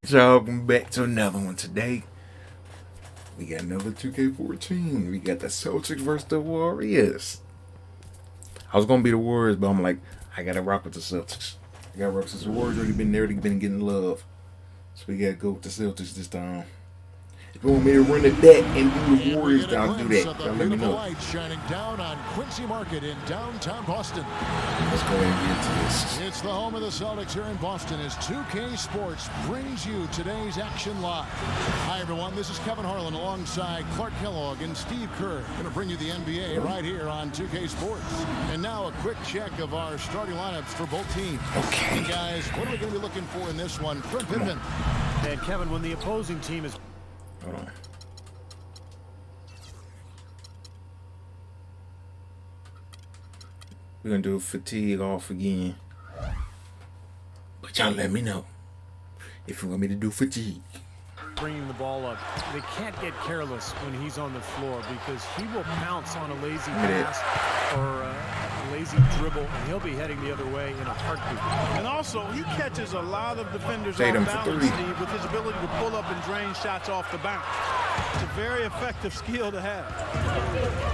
So welcome back to another one. Today we got another 2K14. We got the Celtics versus the Warriors. I was gonna be the Warriors, but I'm like, I gotta rock with the Celtics. I gotta rock since the Warriors already been there, they've been getting love. So we gotta go with the Celtics this time. If you want me to run it back and do the Warriors, then I'll do that. Y'all let me know. Light shining down on Quincy Market in downtown Boston. Let's go ahead and get into this. It's the home of the Celtics here in Boston as 2K Sports brings you today's action live. Hi everyone, this is Kevin Harlan alongside Clark Kellogg and Steve Kerr. Going to bring you the NBA right here on 2K Sports. And now a quick check of our starting lineups for both teams. Okay. And guys, what are we going to be looking for in this one? From Pittman. And Kevin, when the opposing team is... Hold on. We're gonna do fatigue off again. But y'all let me know if you want me to do fatigue. bringing the ball up, they can't get careless when he's on the floor because he will pounce on a lazy pass or a lazy dribble, and he'll be heading the other way in a heartbeat. And also, he catches a lot of defenders Tatum off for balance, three. Steve, with his ability to pull up and drain shots off the bounce. It's a very effective skill to have.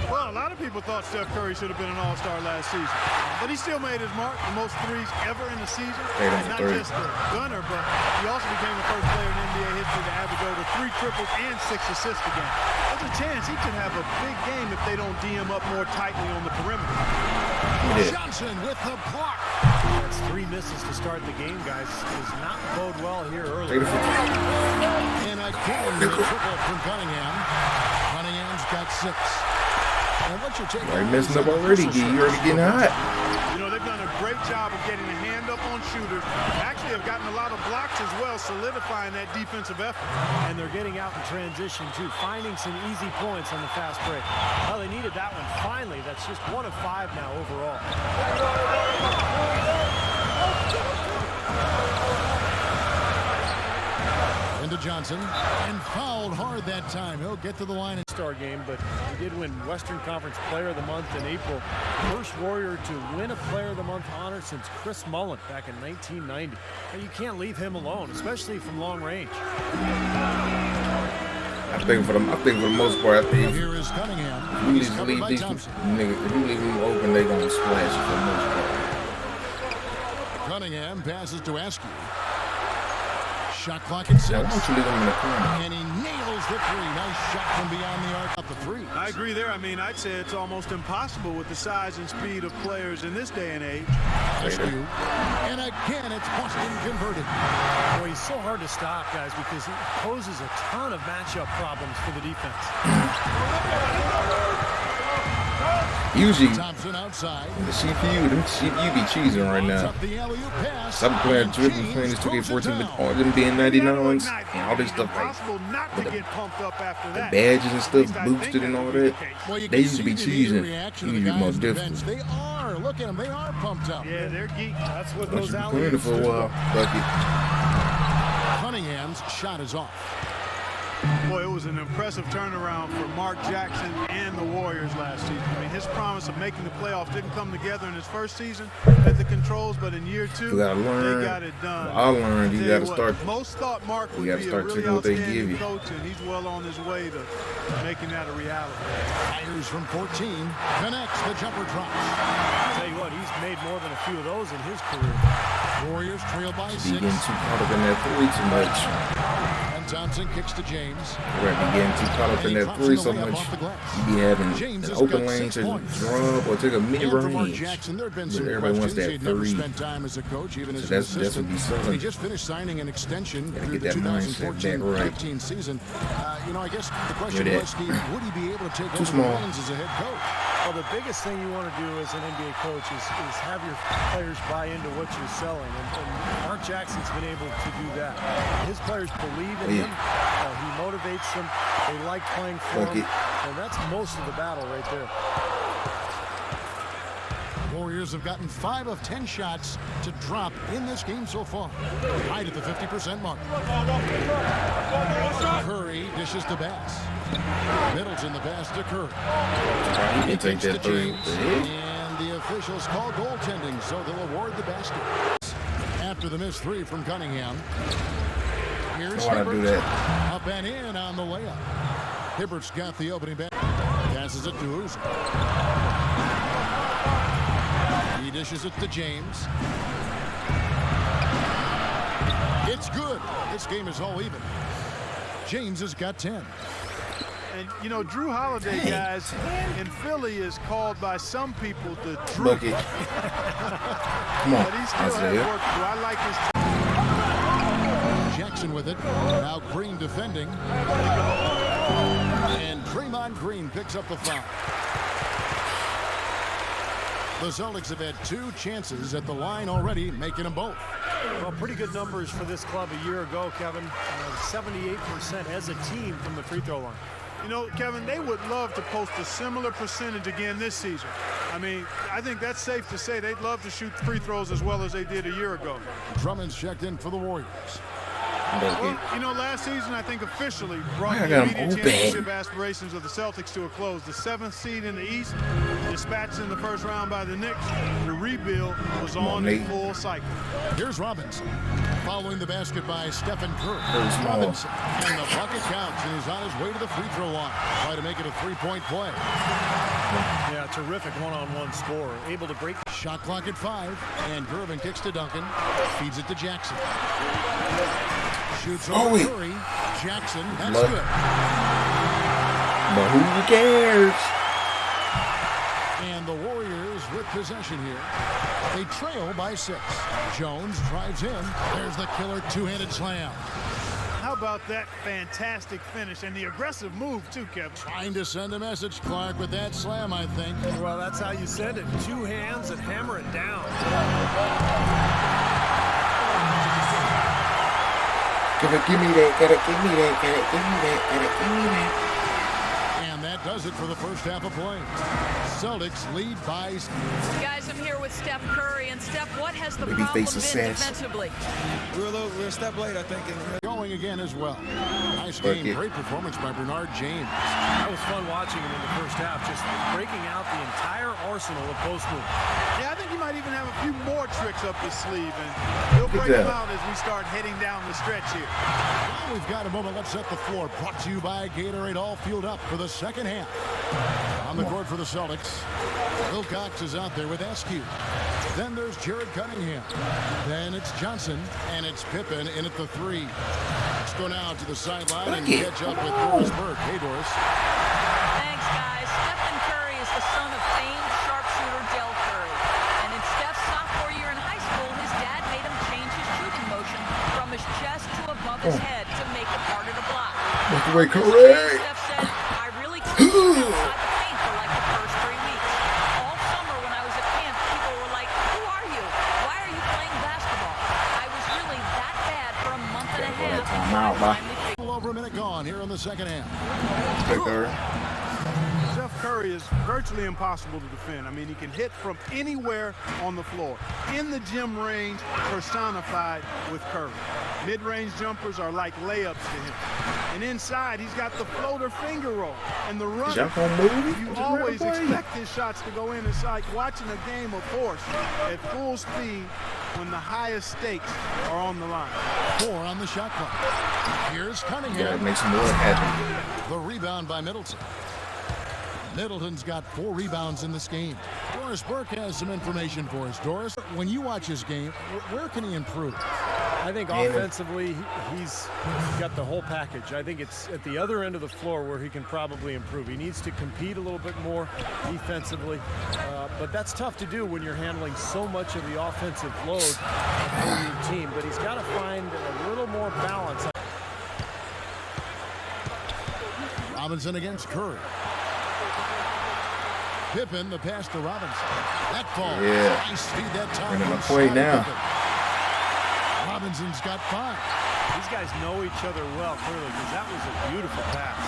Well, a lot of people thought Steph Curry should have been an all-star last season, but he still made his mark, the most threes ever in the season. And not just a gunner, but he also became the first player in NBA history to average over 3 triples and 6 assists a game. There's a chance he could have a big game if they don't D him up more tightly on the perimeter. Johnson with the block. That's 3 misses to start the game, guys. Does not bode well here early. And again, the triple from Cunningham. Cunningham's got 6. And what's your take? Right, messing up already. You already getting hot. You know, they've done a great job of getting a hand up on shooters. Actually have gotten a lot of blocks as well, solidifying that defensive effort. And they're getting out in transition, too, finding some easy points on the fast break. Well, they needed that one finally. That's just 1 of 5 now overall. Into Johnson, and fouled hard that time. He'll get to the line. Star game, but he did win Western Conference Player of the Month in April. First Warrior to win a Player of the Month honor since Chris Mullin back in 1990. And you can't leave him alone, especially from long range. I think for the most part, I think Here is Cunningham. if you just leave these niggas, if you leave them open, they gonna splash for the most part. Cunningham passes to Askew. Shot clock at 6. I want you to leave them in the corner. And he nails the 3. Nice shot from beyond the arc of the 3. I agree there. I mean, I'd say it's almost impossible with the size and speed of players in this day and age. Askew. And again, it's Boston converted. Boy, he's so hard to stop, guys, because he poses a ton of matchup problems for the defense. Usually, Thompson outside. the CPU be cheesing right now. Up the alley-oop pass. Stop playing dribbling, playing this 2K14 with all them being 99s and all this stuff like Impossible not to get pumped up after the that. badges and stuff boosted and all that. Well, you They can used to be see the cheesing. reaction It of the used to be more guys on the bench. difficult. They are. Look at them. They are pumped up. Yeah, they're geek. That's what Once those you be playing it alley-oops for a do. while, fuck it. Cunningham's shot is off. Boy, it was an impressive turnaround for Mark Jackson and the Warriors last season. I mean, his promise of making the playoffs didn't come together in his first season at the controls, but in year 2, You gotta learn. they got it done. I learned you Tell gotta what, start. Most thought Mark would gotta be a start really taking what they outstanding give you. coach, and he's well on his way to making that a reality. Fires from 14. Connects. The jumper drops. I'll tell you what, he's made more than a few of those in his career. Warriors trail by Be 6. getting too caught up in that 3 too much. And Thompson kicks to James. Right, be getting too caught up in that 3 so much. You be having James an has open got lane 6 to points. drop or take a mid And for Mark range. Jackson, there had been But some everybody wants questions. that He'd never 3. spent time as a coach, even as So an that's what assistant. be selling. He just finished signing an extension Gotta through get the that mindset back 2014-15 right. season. I guess the question Hear was, that? Steve, would he be able to take Too over small. the reins as a head coach? Well, the biggest thing you want to do as an NBA coach is have your players buy into what you're selling. And Mark Jackson's been able to do that. His players believe in him. He motivates them. They like playing for him. And that's most of the battle right there. Warriors have gotten 5 of 10 shots to drop in this game so far. Right at the 50% mark. Curry dishes to Bass. Middleton the pass to Curry. He can take that 3. And the officials call goaltending, so they'll award the basket. After the missed 3 from Cunningham. Here's Why I do Hibbert. that? Up and in on the layup. Hibbert's got the opening back. Passes it to Uzi. He dishes it to James. It's good. This game is all even. James has got 10. And, you know, Drew Holiday, guys, in Philly is called by some people the Drew. Bucket. Come on, But he still has work to do. I like his. Jackson with it. Now Green defending. And Draymond Green picks up the foul. The Celtics have had 2 chances at the line already, making them both. Well, pretty good numbers for this club a year ago, Kevin. 78% as a team from the free throw line. You know, Kevin, they would love to post a similar percentage again this season. I mean, I think that's safe to say they'd love to shoot free throws as well as they did a year ago. Drummond's checked in for the Warriors. Well, you know, last season, I think officially brought I the got immediate him championship aspirations of the Celtics to a close. The 7th seed in the East, dispatched in the first round by the Knicks. The rebuild was on in full cycle. Here's Robinson. Following the basket by Stephen Curry. small. Robinson. And the bucket counts, and he's on his way to the free throw line. Try to make it a 3-point play. Yeah, terrific one-on-one scorer. Able to break. Shot clock at 5. And Gervin kicks to Duncan. Feeds it to Jackson. Shoots over Curry. Jackson. That's Look. good. But who cares? And the Warriors with possession here. They trail by 6. Jones drives in. There's the killer 2-handed slam. How about that fantastic finish and the aggressive move, too, Kevin? Trying to send a message, Clark, with that slam, I think. Well, that's how you send it. 2 hands and hammer it down. Gotta give me that, gotta give me that, gotta give me that, gotta give me that. And that does it for the first half of play. Celtics lead by. Guys, I'm here with Steph Curry. And Steph, what has the Baby problem face been sass. defensively? We're a step late, I think. Going again as well. Nice game. Great performance by Bernard James. That was fun watching him in the first half, just breaking out the entire arsenal of post moves. Yeah, I think he might even have a few more tricks up his sleeve, and he'll break them out as we start heading down the stretch here. Well, we've got a moment. Let's set the floor. Brought to you by Gatorade. All fueled up for the second half. On the court for the Celtics, Wilcox is out there with Askew. Then there's Jared Cunningham. Then it's Johnson, and it's Pippen in at the 3. Let's go now to the sideline and catch up with Doris Burke. Hey, Doris. Thanks, guys. Stephen Curry is the son of famed sharpshooter Del Curry. And in Steph's sophomore year in high school, his dad made him change his shooting motion from his chest to above his head to make it harder to block. That's the way correct. Steph said, I really couldn't get outside the paint for like the first 3 weeks. All summer when I was at camp, people were like, who are you? Why are you playing basketball? I was really that bad for a month and a half. Timeout, bye. A little over a minute gone here in the second half. Steph Curry is virtually impossible to defend. I mean, he can hit from anywhere on the floor. In the gym range, personified with Curry. Mid-range jumpers are like layups to him. And inside, he's got the floater finger roll and the run. You always expect his shots to go in. It's like watching a game of horse at full speed when the highest stakes are on the line. 4 on the shot clock. Here's Cunningham. Gotta make some more happen. The rebound by Middleton. Middleton's got 4 rebounds in this game. Doris Burke has some information for us. Doris, when you watch his game, where can he improve? I think offensively, he's got the whole package. I think it's at the other end of the floor where he can probably improve. He needs to compete a little bit more defensively, but that's tough to do when you're handling so much of the offensive load for your team. But he's got to find a little more balance. Robinson against Curry. Pippen, the pass to Robinson. That fall. Yeah. Nice feed that time. Bringing my way now. Robinson's got 5. These guys know each other well, clearly, because that was a beautiful pass.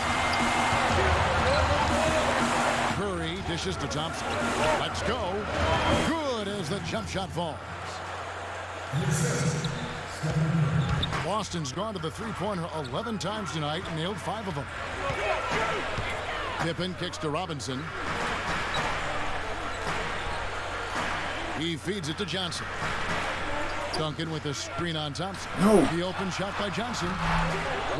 Curry dishes to Thompson. Let's go. Good as the jump shot falls. Boston's gone to the three-pointer 11 times tonight and nailed 5 of them. Pippen kicks to Robinson. He feeds it to Johnson. Duncan with a screen on Thompson. No. The open shot by Johnson.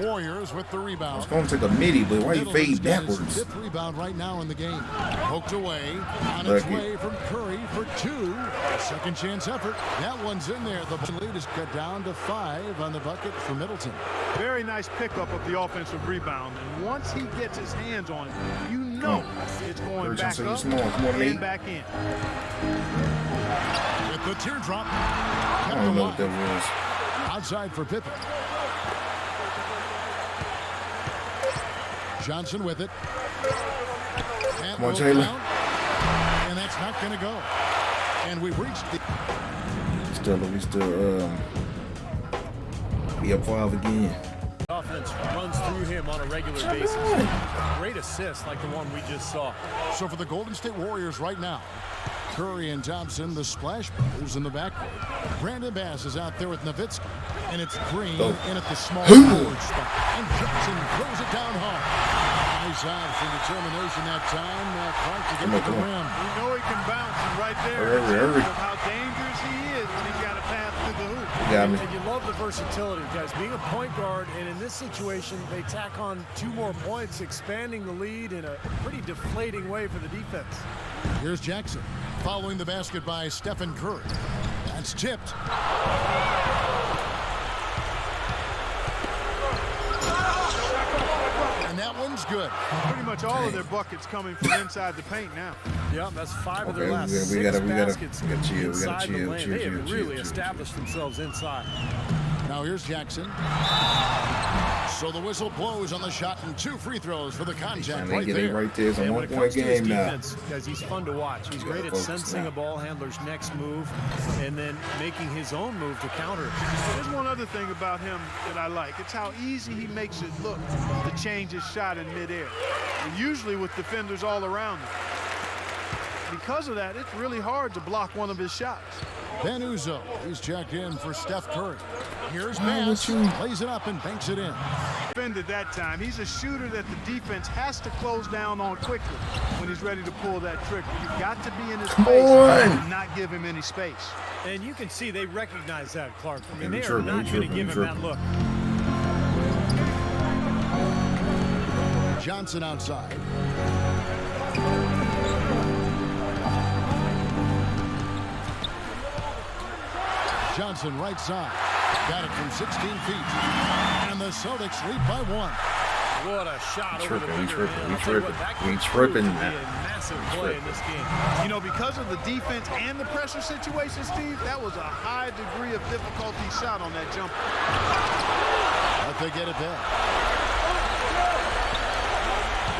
Warriors with the rebound. It's going to take a midi, but why you fade backwards? Fifth rebound right now in the game. Poked away. On its way from Curry for 2. A second chance effort. That one's in there. The lead is cut down to 5 on the bucket for Middleton. Very nice pickup of the offensive rebound. And once he gets his hands on it, you know it's going back up and back in. With the teardrop. I don't know what that was. Outside for Pippen. Johnson with it. Come on, Taylor. And that's not going to go. And we've reached the... We still be up 5 again. Offense runs through him on a regular basis. Great assist like the one we just saw. So for the Golden State Warriors right now, Curry and Thompson, the splash brothers in the backcourt. Brandon Bass is out there with Nowitzki, and it's Green in at the small forward spot. And Johnson throws it down hard. Nice eyes and determination that time. Clark to get to the rim. You know he can bounce, and right there, hurry. How dangerous he is when he's got a pass through the hoop. Got me. And you love the versatility, guys. Being a point guard, and in this situation, they tack on 2 more points, expanding the lead in a pretty deflating way for the defense. Here's Jackson, following the basket by Stephen Curry. That's tipped. And that one's good. Pretty much all of their buckets coming from inside the paint now. Yep, that's 5 of their last 6 baskets inside the lane. They have really established themselves inside. Now here's Jackson. So the whistle blows on the shot and 2 free throws for the contact right there. Right there. It's a 1-point game now. Guys, he's fun to watch. He's great at sensing a ball handler's next move and then making his own move to counter. There's one other thing about him that I like. It's how easy he makes it look to change his shot in midair. And usually with defenders all around him. Because of that, it's really hard to block one of his shots. Ben Uzo, he's checked in for Steph Curry. Here's Bass, plays it up and banks it in. Defended that time. He's a shooter that the defense has to close down on quickly when he's ready to pull that trigger. You've got to be in his face and not give him any space. And you can see they recognize that, Clark. I mean, they are not going to give him that look. Johnson outside. Johnson right side. Got it from 16 feet. And the Celtics lead by 1. What a shot over the We tripping. Massive play in this game. You know, because of the defense and the pressure situation, Steve, that was a high degree of difficulty shot on that jumper. But they get it back.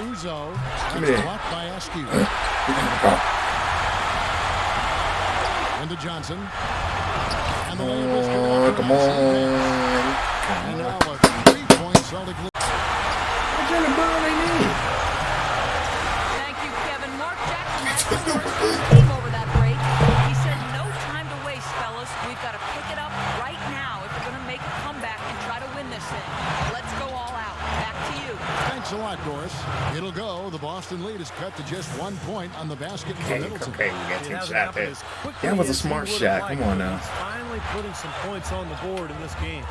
Uzo is blocked by Askew. Into Johnson. And the layup is good. Come on. And now a 3-point Celtic lead. Thank you, Kevin. Mark Jackson has the first team over that break. He said, no time to waste, fellas. We've got to pick it up right now if we're going to make a comeback and try to win this thing. Let's go all out. Back to you. Thanks a lot, Doris. It'll go. The Boston lead is cut to just 1 point on the basket for Middleton. Okay, we got 2 shots there. That was a smart shot. Come on now. He's finally putting some points on the board in this game.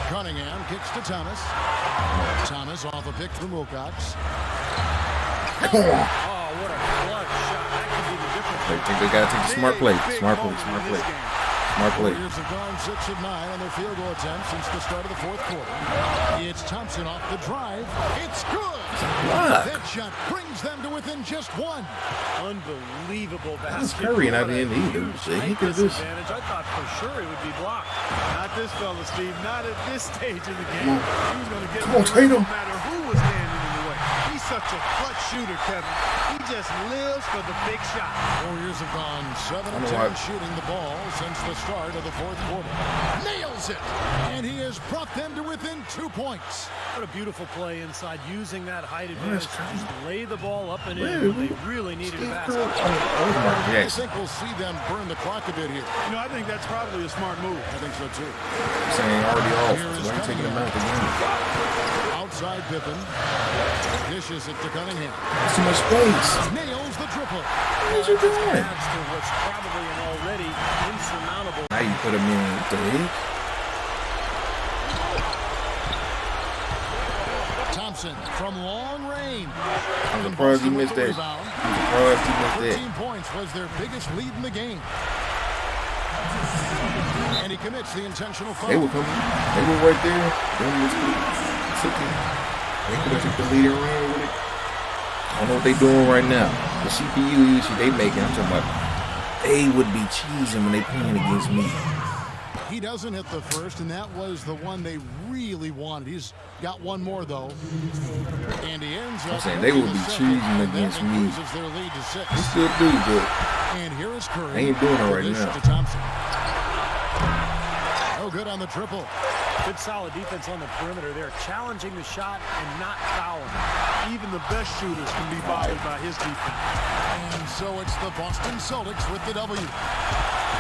Cunningham kicks to Thomas. Thomas off a pick from Wilcox. Come on. Oh, what a clutch shot. That could be the difference. I think they got to take the smart play. Smart play. Warriors have gone 6 of 9 on their field goal attempts since the start of the 4th quarter. It's Thompson off the drive. It's good. That shot brings them to within just 1. Unbelievable That's basket. Curry not in either. He could do this. I thought for sure it would be blocked. Not this fella, Steve. Not at this stage in the game. He was going to get Come on, the rim Tatum. no matter who was standing in the way. He's such a clutch shooter, Kevin. He just lives for the big shot. Warriors have gone 7 of 10 shooting the ball since the start of the 4th quarter. Nails it! And he has brought them to within 2 points. What a beautiful play inside, using that height advantage to just lay the ball up and in when they really needed a basket. I think we'll see them burn the clock a bit here. You know, I think that's probably a smart move. I think so too. Saying already off. Here is Why taking him out the game? Outside Pippen. Dishes passes it to Cunningham. That's too much space. Nails the triple. What are you doing? Adds to what's probably an already insurmountable. Now you put him in the heck? Thompson from long range. I'm surprised he missed that. I'm surprised he missed 13 that. points was their biggest lead in the game. And he commits the intentional foul. They were coming. They were right there. They could have took the lead and ran with it. I don't know what they doing right now. The CPU issue they making, I'm talking about, they would be cheesing when they playing against me. He doesn't hit the first, and that was the one they really wanted. He's got one more, though. And he ends up. I'm saying they would be cheesing against me. Their lead to 6. They still do, but And here is Curry. they ain't doing it right Dish now. to Thompson. No good on the triple. Good solid defense on the perimeter there, challenging the shot and not fouling. Even the best shooters can be bothered by his defense. And so it's the Boston Celtics with the W.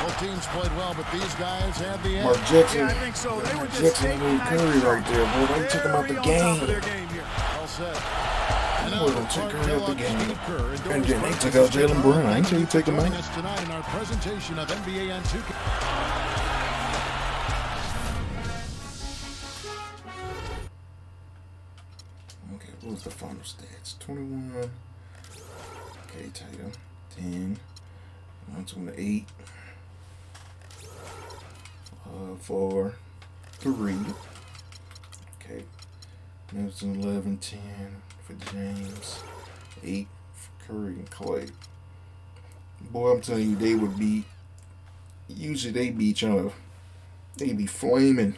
Both teams played well, but these guys had the edge. Mark Jackson, Yeah, I think so. They were Mark just Jackson taking and Curry right there, boy. They took him out the very on top of their game. game here. Well said. And Boy, now don't take Clark Curry out the Kellogg, game. Steve Kerr, And then they took out Jalen Brown. I ain't tell you take him joining out. us tonight in our presentation of NBA on 2K. Okay, what was the final stats? 21. Okay, Tatum. 10. 128. 4. 3. Okay. Nelson 11, 10 for James. 8 for Curry and Clay. Boy, I'm telling you, they would be. Usually they be trying to. They'd be flaming.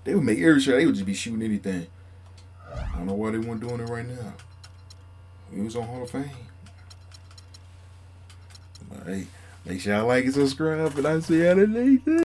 They would make every shot. They would just be shooting anything. I don't know why they weren't doing it right now. He was on Hall of Fame. But hey, make sure y'all like and subscribe, and I'll see you underneath it.